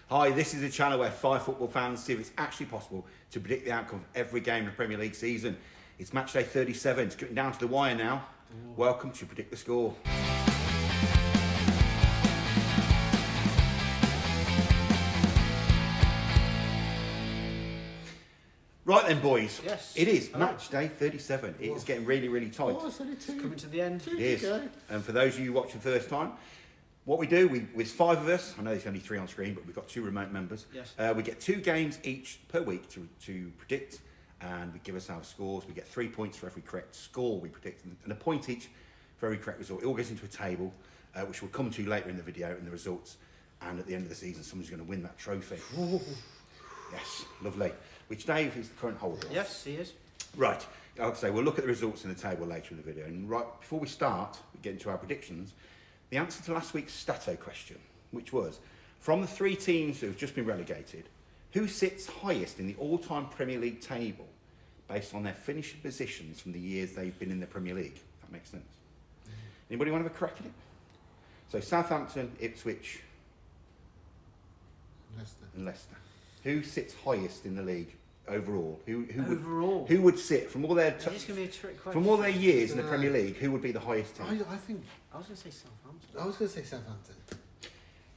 Hi, this is a channel where 5 football fans see if it's actually possible to predict the outcome of every game in the Premier League season. It's Matchday 37, it's getting down to the wire now. Welcome to Predict the Score. Right then, boys. Yes. It is match day 37. It is getting really, really tight. Oh, it's only 2. Coming to the end. It is. And for those of you watching for the first time, what we do, with 5 of us, I know there's only 3 on screen, but we've got 2 remote members. Yes. We get 2 games each per week to predict, and we give ourselves scores. We get 3 points for every correct score we predict, and a point each for every correct result. It all goes into a table, which we'll come to later in the video, and the results. And at the end of the season, someone's going to win that trophy. Ooh. Yes, lovely. Which Dave is the current holder. Yes, he is. Right, like I say, we'll look at the results in the table later in the video. And right before we start, we get into our predictions, the answer to last week's Statto question, which was, from the 3 teams who have just been relegated, who sits highest in the all-time Premier League table based on their finishing positions from the years they've been in the Premier League? That makes sense. Anybody want to have a crack at it? So Southampton, Ipswich, and Leicester. Who sits highest in the league overall? Who would sit from all their It's going to be a trick question. from all their years in the Premier League? Who would be the highest team? I think I was going to say Southampton. I was going to say Southampton.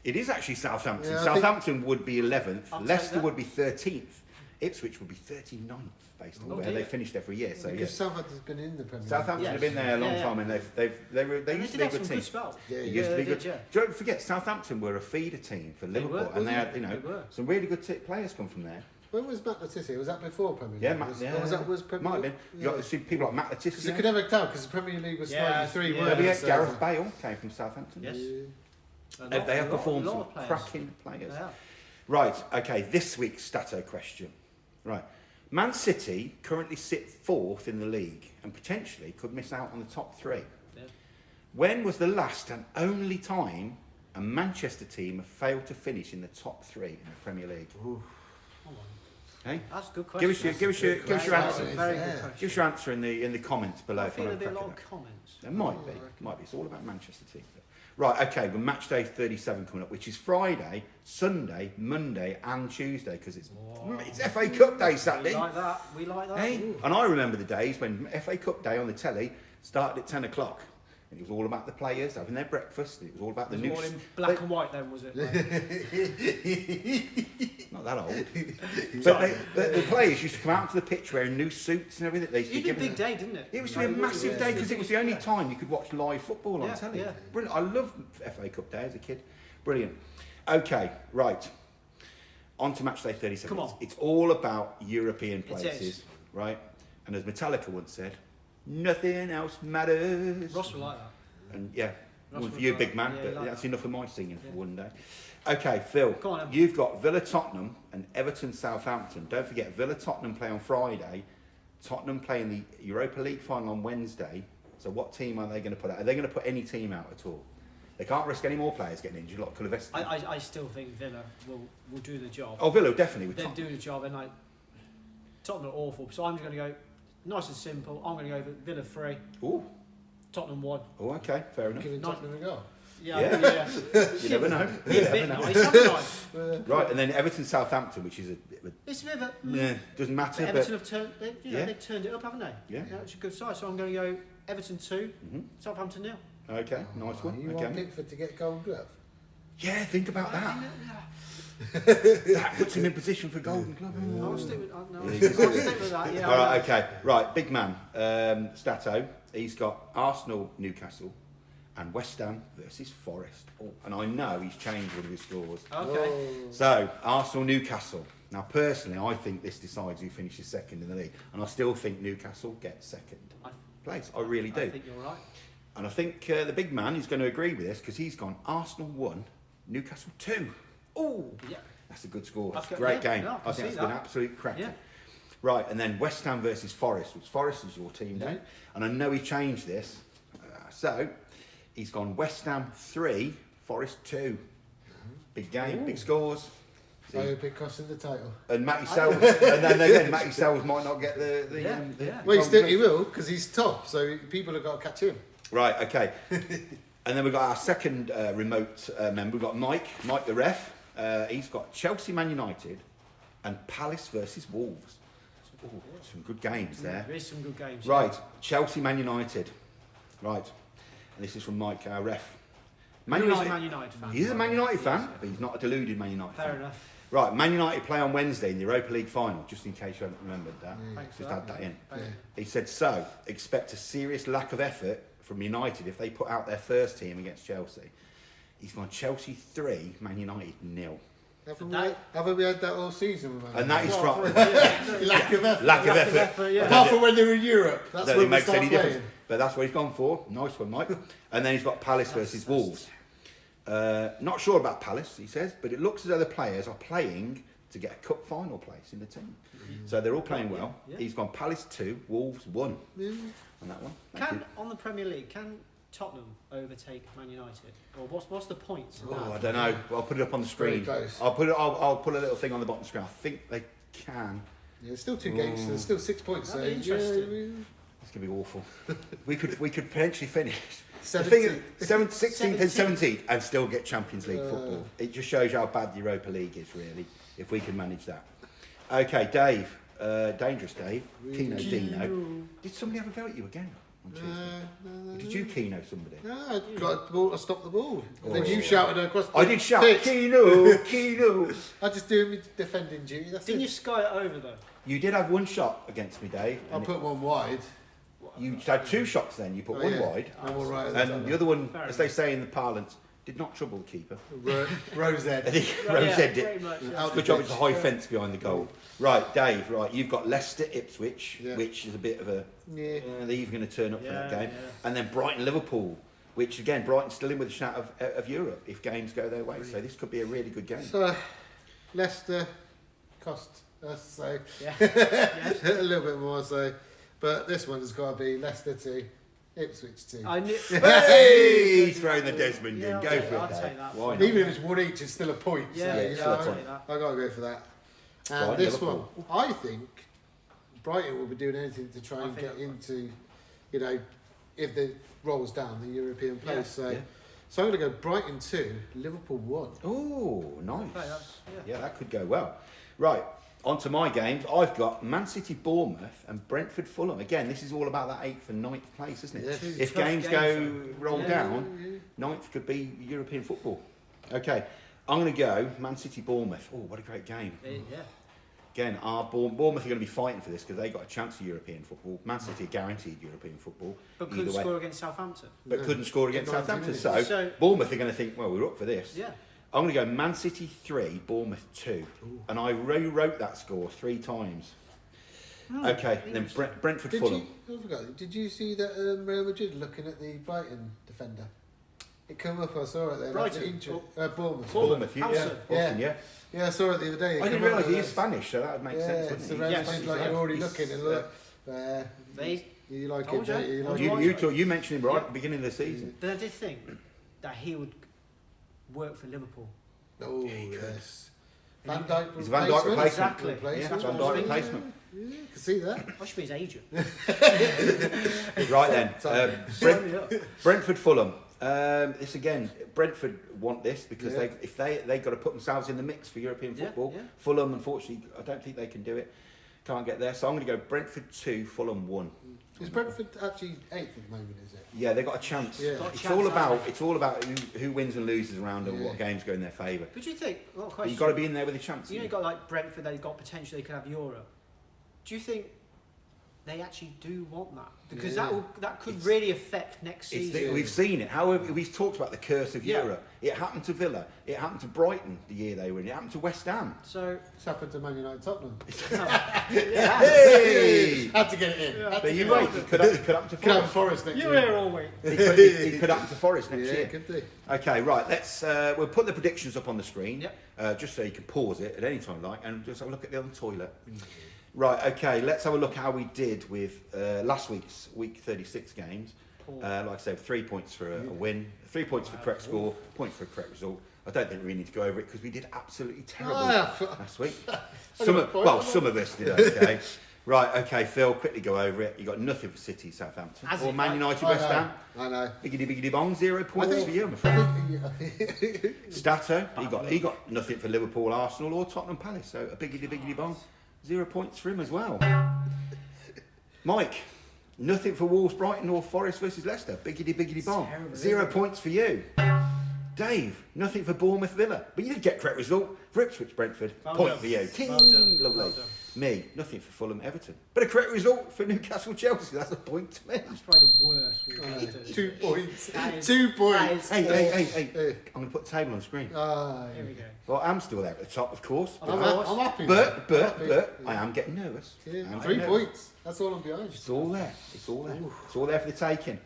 It is actually Southampton. Yeah, Southampton would be 11th. I'll take Leicester that. would be 13th. Ipswich would be 39th based on where they finished every year. So Because yes, Southampton's been in the Premier League. Southampton have been there a long time, and they used to be a good team. They used to be good. Don't forget, Southampton were a feeder team for Liverpool, and they had some really good players come from there. When was Matt Letizia? Was that before Premier League? Was Premier might League? have been. You got to see people like Matt Because you Letizia. could never tell because the Premier League was 93. Yeah. Gareth Bale came from Southampton. Yes. They have performed some cracking players. Right, okay, this week's Statto question. Right, Man City currently sit 4th in the league and potentially could miss out on the top 3. Yeah. When was the last and only time a Manchester team have failed to finish in the top 3 in the Premier League? Hey? That's a good question. Give us your answer. Very good question. Give us your answer in the comments below. I feel there'll be a lot of comments. There might be. It's all about Manchester team. Right, okay, well, match day 37 coming up, which is Friday, Sunday, Monday and Tuesday, because it's FA Cup Day Saturday. We like that. Hey? And I remember the days when FA Cup Day on the telly started at 10 o'clock. And it was all about the players having their breakfast. It was all about the news. All in black and white then, was it? Not that old. But the players used to come out onto the pitch wearing new suits and everything. It was a big day, didn't it? It was a massive day because it was the only time you could watch live football on telly. Yeah. Brilliant. I loved FA Cup Day as a kid. Brilliant. Okay, right. On to match day 37. Come on. It's all about European places, right? And as Metallica once said, nothing else matters. Ross would like that. And yeah, Ross well, for would you, like big man, that. but Like that's that. enough of my singing for one day. Okay, Phil, Go on, you've got Villa Tottenham and Everton Southampton. Don't forget, Villa Tottenham play on Friday. Tottenham play in the Europa League final on Wednesday. So what team are they going to put out? Are they going to put any team out at all? They can't risk any more players getting injured, like Kulavesti. I still think Villa will do the job. Oh, Villa definitely. They'll do the job, and Tottenham are awful. So I'm just going to go nice and simple. I'm going to go for Villa 3. Ooh. Tottenham 1. Oh, okay, fair enough. Giving Tottenham a go. Yeah. You never know. Be a bit nice, have a nice. Right, and then Everton Southampton, which is a bit of It's a bit of a... yeah, doesn't matter. Everton But have turned, they've turned it up, haven't they? Yeah. It's a good side. So I'm going to go Everton 2, Southampton 0. okay, nice one. You want Pickford to get Gold Glove? Yeah, think about that. That puts him in position for Golden Glove. I'll stick with that. Yeah. All right, okay, right, big man, Statto. He's got Arsenal, Newcastle, and West Ham versus Forest. And I know he's changed one of his scores. Okay. So Arsenal, Newcastle. Now, personally, I think this decides who finishes second in the league, and I still think Newcastle gets second place. I really do. I think you're right. And I think the big man is going to agree with this because he's gone Arsenal 1, Newcastle 2. Oh, yeah, that's a good score. That's That's a good, great yeah. game. No, I I can think see that's been that. absolute cracking. Yeah. Right, and then West Ham versus Forest, which Forest is your team now. And I know he changed this. So he's gone West Ham 3, Forest 2. Big game, big scores. So a big cost in the title. And Matty Sells, and then again, Matty Sells might not get the Well, he will because he's top, so people have got to catch him. Right, okay. And then we've got our second remote member. We've got Mike the ref. He's got Chelsea, Man United, and Palace versus Wolves. Ooh, some good games there. There is some good games. Right, Chelsea, Man United. Right, and this is from Mike, our ref. Man Who is a United. Man United fan? He's a Man United fan, Yes. but he's not a deluded Man United Fair fan. enough. Right, Man United play on Wednesday in the Europa League final, just in case you haven't remembered that. Thanks for Just that, add that in. Thank you. He said, so, expect a serious lack of effort from United if they put out their first team against Chelsea. He's gone Chelsea 3, Man United 0. Haven't we had that all season? Man? And that is from Lack of effort. lack of effort. Yeah. Apart from when they were in Europe. That's That when it we makes start any playing. difference. But that's what he's gone for. Nice one, Mike. And then he's got Palace versus Wolves. Not sure about Palace, he says, but it looks as though the players are playing to get a cup final place in the team. So they're all playing well. Yeah. He's gone Palace 2, Wolves 1 on that one. Thank you. On the Premier League, can Tottenham overtake Man United? Or what's the points? in Oh, that? I don't know. I'll put it up on the screen. Very close. I'll put a little thing on the bottom screen. I think they can. Yeah, there's still 2 games, so there's still 6 points. That'd be so, interesting. It's gonna be awful. we could potentially finish. The 17th. thing is, 16th and 17th and still get Champions League Uh. football. It just shows you how bad the Europa League is, really, if we can manage that. Okay, Dave. Dangerous Dave. Keno Dino. Did somebody have a go at you again on Tuesday? No. Did you Keno somebody? No, I got the ball to stop the ball. And then Oh. you shouted across the I did shout, pitch. Keno. I just do my defending duty. That's Didn't you it. sky it over though? You did have one shot against me, Dave. I and put one wide. you had 2 shots then. You put Oh, one yeah. wide. And one right. And the other one, Fair as they say in the parlance, did not trouble the keeper. Rose I head. think Right, Rose said it. pretty much, yeah. Out Good the job, pitch. it's a high fence behind the goal. Right, Dave, right, you've got Leicester Ipswich, Yeah. which is a bit of a. Yeah. They're even going to turn up for that Yeah, game. yeah. And then Brighton Liverpool, which again, Brighton's still in with a shout of Europe if games go their way. So this could be a really good game. So, Leicester cost us, so Yeah. Yes. a little bit more, so. But this one's got to be Leicester 2, Ipswich 2. I knew. Hey, he's throwing the Desmond Yeah, in. I'll Go take- for it, I'll Dave. take that. Why not? Even if it's 1 each, it's still a point. Yeah, so, yeah, you it's know, still a I'll point. take that. I got to go for that. And Brighton, this Liverpool. one, I think Brighton will be doing anything to try I and think get that's into, you know, if the rolls down the European place. Yeah, so, yeah. so I'm going to go Brighton 2, Liverpool 1. Oh, nice. Okay, that's- yeah. Yeah, that could go well. Right, on to my games. I've got Man City, Bournemouth, and Brentford, Fulham. Again, this is all about that 8th and 9th place, isn't it? Yes. If Tough games games, go though. roll Yeah. down, 9th could be European football. Okay, I'm going to go Man City, Bournemouth. Oh, what a great game. Yeah. Again, Bournemouth are going to be fighting for this because they got a chance of European football. Man City are guaranteed European football. But either couldn't way. score against Southampton. But couldn't score against Couldn't Southampton. score So, Bournemouth are going to think, well, we're up for this. Yeah. I'm going to go Man City 3, Bournemouth 2. And I rewrote that score 3 times. Okay, then Brentford, Did Fulham. you, I forgot, did you see that Real Madrid looking at the Brighton defender? It came up, I saw it there. Brighton? Bournemouth. Bournemouth, yeah. Howson. Yeah. Yeah, I saw it the other day. It I didn't came up realise he with is that. Spanish, so that would make sense, Yeah, wouldn't so it? Real Yes, Madrid, he's like right. you're already He's- looking and look. They, You like Told it, you. don't you? You like Told it. You mentioned him right Yeah. at the beginning of the season. but I did think that he would work for Liverpool. Oh, Yeah, he could. yes. Van Dijk He's a Van Dijk replacement. Exactly. Yeah, That's Van what I was Dijk thinking. replacement. Yeah, you can see that. I should be his agent. Right then, Sign me up. Brentford, Fulham. This again, Brentford want this because Yeah. they got to put themselves in the mix for European Yeah, football. yeah. Fulham, unfortunately, I don't think they can do it. Can't get there, so I'm going to go Brentford 2, Fulham 1. Is Brentford actually 8th at the moment, is it? Yeah, they got a chance. Yeah. Got a It's chance, all about haven't who wins and loses around and Yeah. what games go in their favour. But do you think, what But question? you've got to be in there with a chance. You know, haven't you've got like Brentford, they've got potential, they could have Europe. Do you think they actually do want that? Because Yeah. that could It's- really affect next It's season. we've seen it. However, we've talked about the curse of Yeah. Europe. It happened to Villa. It happened to Brighton the year they were in. It happened to West Ham. So, It's happened to Man United Tottenham. yeah. Hey! Had to get it in. Had to But you get it wait. in. It could happen to Could have Forest. Forest next You're year. here all week. It could happen to Forest next Yeah, year. could do. Okay, right. Let's. We'll put the predictions up on the screen, Yep. just so you can pause it at any time, like, and just have a look at the other toilet. Right. Okay. Let's have a look how we did with last week's week 36 games. Poor. Like I said, 3 points for a win, 3 points for correct score, point for a correct result. I don't think we need to go over it because we did absolutely terrible Ah, last week. I Some got a of, point. well, some of us did okay. Right, okay, Phil, quickly go over it. You got nothing for City, Southampton. Has Or it? Man United, West Ham. I know. Biggity bong, 0 points think- for you, I'm I afraid. think, Statto, he got nothing for Liverpool, Arsenal, or Tottenham Palace. So a biggity bong, 0 points for him as well. Mike, nothing for Wolves, Brighton, or Forest versus Leicester. Biggity bong, Terrible, 0 isn't it? points for you. Dave, nothing for Bournemouth, Villa, but you did get correct result for Ipswich, Brentford. Well Point done. for you. Ting, Well done. lovely. Well done. Me, nothing for Fulham, Everton, but a correct result for Newcastle, Chelsea. That's a point to me. That's probably the worst we've ever done. 2 points. That is- 2 that points. is- Hey, I'm going to put the table on the screen. Here we go. Well, I'm still there at the top, of course. Of I'm, course. I'm happy. But I am getting nervous. Yeah, I am 3 getting nervous. points. That's all I'm behind. It's all there. It's all there. It's all there for the taking.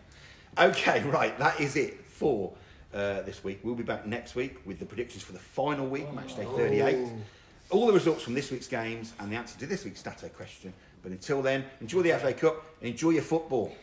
Okay, right. That is it for this week. We'll be back next week with the predictions for the final week, Matchday 38. All the results from this week's games and the answer to this week's Statto question. But until then, enjoy the FA Cup and enjoy your football.